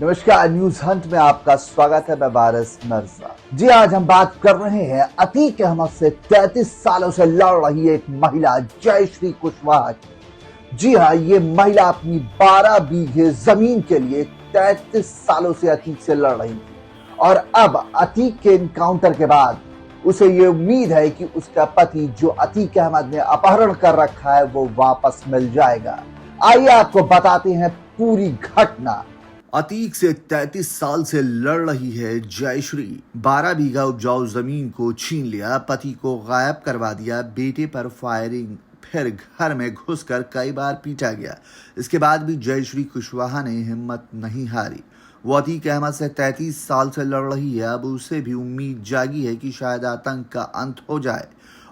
नमस्कार, news Hunt में आपका स्वागत है। मैं बारिस मिर्जा। जी, आज हम बात कर रहे हैं अतीक अहमद से 33 सालों से लड़ रही एक महिला जयश्री कुशवाहा की। जी हाँ, ये महिला अपनी 12 बीघे जमीन के लिए 33 सालों से अतीक से लड़ रही थी और अब अतीक के इनकाउंटर के बाद उसे ये उम्मीद है कि उसका पति जो अतीक अहमद ने अपहरण कर रखा है वो वापस मिल जाएगा। आइए आपको बताते हैं पूरी घटना। अतीक से 33 साल से लड़ रही है जयश्री। 12 बीघा उपजाऊ जमीन को छीन लिया, पति को गायब करवा दिया, बेटे पर फायरिंग, फिर घर में घुसकर कई बार पीटा गया। इसके बाद भी जयश्री कुशवाहा ने हिम्मत नहीं हारी। वो अतीक अहमद से 33 साल से लड़ रही है। अब उसे भी उम्मीद जागी है कि शायद आतंक का अंत हो जाए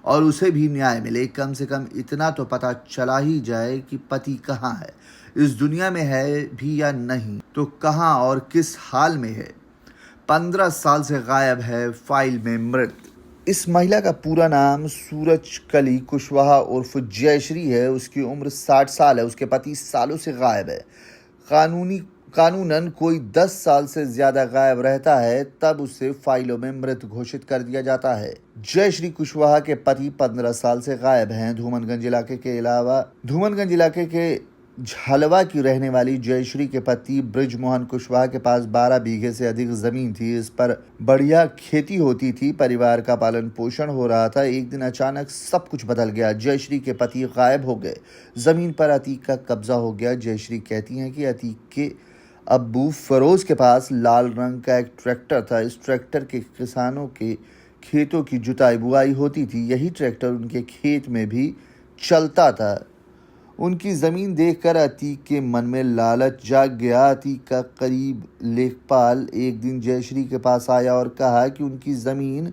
और उसे भी न्याय मिले। कम से कम इतना तो पता चला ही जाए कि पति कहाँ है, इस दुनिया में है भी या नहीं, तो कहाँ और किस हाल में है। 15 साल से गायब है, फाइल में मृत। इस महिला का पूरा नाम सूरजकली कुशवाहा उर्फ जयश्री है। उसकी उम्र 60 साल है। उसके पति सालों से गायब है। कानूनन कोई 10 साल से ज्यादा गायब रहता है तब उसे फाइलों में मृत घोषित कर दिया जाता है। जयश्री कुशवाहा के पति 15 साल से गायब हैं। धूमनगंज इलाके के झालवा की रहने वाली जयश्री के पति ब्रिजमोहन कुशवाहा के पास 12 बीघे से अधिक जमीन थी। इस पर बढ़िया खेती होती थी, परिवार का पालन पोषण हो रहा था। एक दिन अचानक सब कुछ बदल गया। जयश्री के पति गायब हो गए। जमीन पर अतीक का कब्जा हो गया। जयश्री कहती हैं कि अतीक के अब्बू फरोज के पास लाल रंग का एक ट्रैक्टर था। इस ट्रैक्टर के किसानों के खेतों की जुताई बुआई होती थी। यही ट्रैक्टर उनके खेत में भी चलता था। उनकी ज़मीन देखकर अतीक के मन में लालच जाग गया। अतीक का करीब लेखपाल एक दिन जयश्री के पास आया और कहा कि उनकी ज़मीन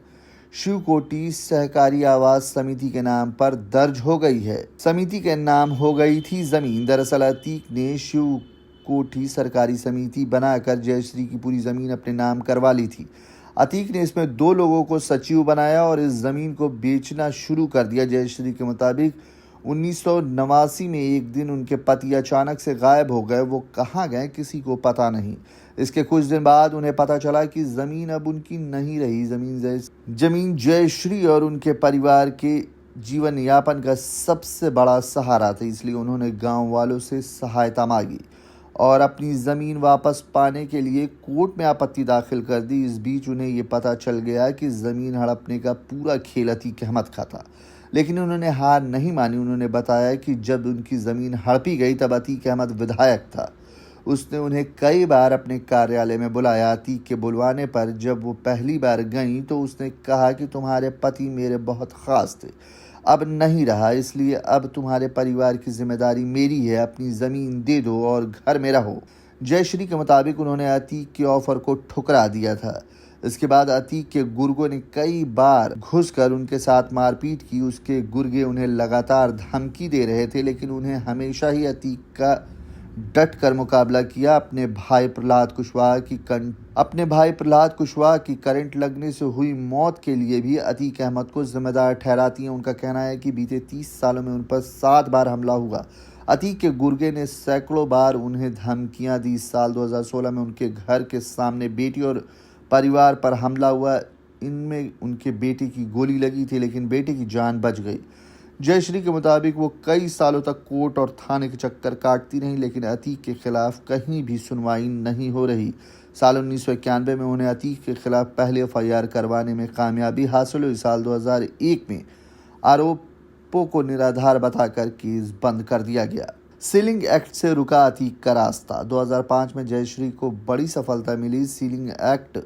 शिवकोटी सहकारी आवास समिति के नाम पर दर्ज हो गई है। समिति के नाम हो गई थी ज़मीन। दरअसल अतीक ने शिवकोटी सरकारी समिति बनाकर जयश्री की पूरी ज़मीन अपने नाम करवा ली थी। अतीक ने इसमें 2 लोगों को सचिव बनाया और इस ज़मीन को बेचना शुरू कर दिया। जयश्री के मुताबिक 1989 में एक दिन उनके पति अचानक से गायब हो गए। वो कहाँ गए किसी को पता नहीं। इसके कुछ दिन बाद उन्हें पता चला कि ज़मीन अब उनकी नहीं रही। ज़मीन जयश्री और उनके परिवार के जीवन यापन का सबसे बड़ा सहारा था, इसलिए उन्होंने गांव वालों से सहायता मांगी और अपनी ज़मीन वापस पाने के लिए कोर्ट में आपत्ति दाखिल कर दी। इस बीच उन्हें ये पता चल गया कि ज़मीन हड़पने का पूरा खेल अतीक अहमद का था, लेकिन उन्होंने हार नहीं मानी। उन्होंने बताया कि जब उनकी ज़मीन हड़पी गई तब अतीक अहमद विधायक था। उसने उन्हें कई बार अपने कार्यालय में बुलाया। अतीक के बुलवाने पर जब वो पहली बार गईं तो उसने कहा कि तुम्हारे पति मेरे बहुत ख़ास थे, अब नहीं रहा, इसलिए अब तुम्हारे परिवार की जिम्मेदारी मेरी है। अपनी ज़मीन दे दो और घर में रहो। जयश्री के मुताबिक उन्होंने अतीक के ऑफर को ठुकरा दिया था। इसके बाद अतीक के गुर्गों ने कई बार घुसकर उनके साथ मारपीट की। उसके गुर्गे उन्हें लगातार धमकी दे रहे थे, लेकिन उन्हें हमेशा ही अतीक का डट कर मुकाबला किया। अपने भाई प्रहलाद कुशवाहा की करंट लगने से हुई मौत के लिए भी अतीक अहमद को जिम्मेदार ठहराती हैं। उनका कहना है कि बीते 30 सालों में उन पर 7 बार हमला हुआ। अतीक के गुर्गे ने सैकड़ों बार उन्हें धमकियां दी। साल 2016 में उनके घर के सामने बेटी और परिवार पर हमला हुआ। इनमें उनके बेटे की गोली लगी थी, लेकिन बेटे की जान बच गई। जयश्री के मुताबिक वो कई सालों तक कोर्ट और थाने के चक्कर काटती रहीं, लेकिन अतीक के खिलाफ कहीं भी सुनवाई नहीं हो रही। साल 1991 में उन्हें अतीक के खिलाफ पहले FIR करवाने में कामयाबी हासिल हुई। साल 2001 में आरोपों को निराधार बताकर केस बंद कर दिया गया। सीलिंग एक्ट से रुका अतीक का रास्ता। 2005 में जयश्री को बड़ी सफलता मिली। सीलिंग एक्ट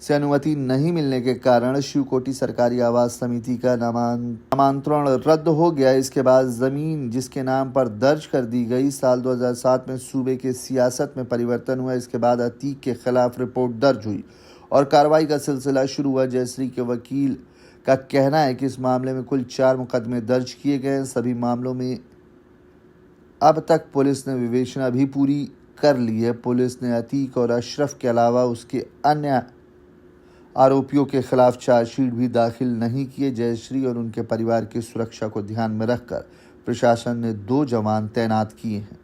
से अनुमति नहीं मिलने के कारण शिवकोटी सरकारी आवास समिति का नामांतरण रद्द हो गया। इसके बाद जमीन जिसके नाम पर दर्ज कर दी गई। साल 2007 में सूबे के सियासत में परिवर्तन हुआ। इसके बाद अतीक के खिलाफ रिपोर्ट दर्ज हुई और कार्रवाई का सिलसिला शुरू हुआ। जयश्री के वकील का कहना है कि इस मामले में कुल 4 मुकदमे दर्ज किए गए। सभी मामलों में अब तक पुलिस ने विवेचना भी पूरी कर ली है। पुलिस ने अतीक और अशरफ के अलावा उसके अन्य आरोपियों के खिलाफ चार्जशीट भी दाखिल नहीं किए। जयश्री और उनके परिवार की सुरक्षा को ध्यान में रखकर प्रशासन ने 2 जवान तैनात किए हैं।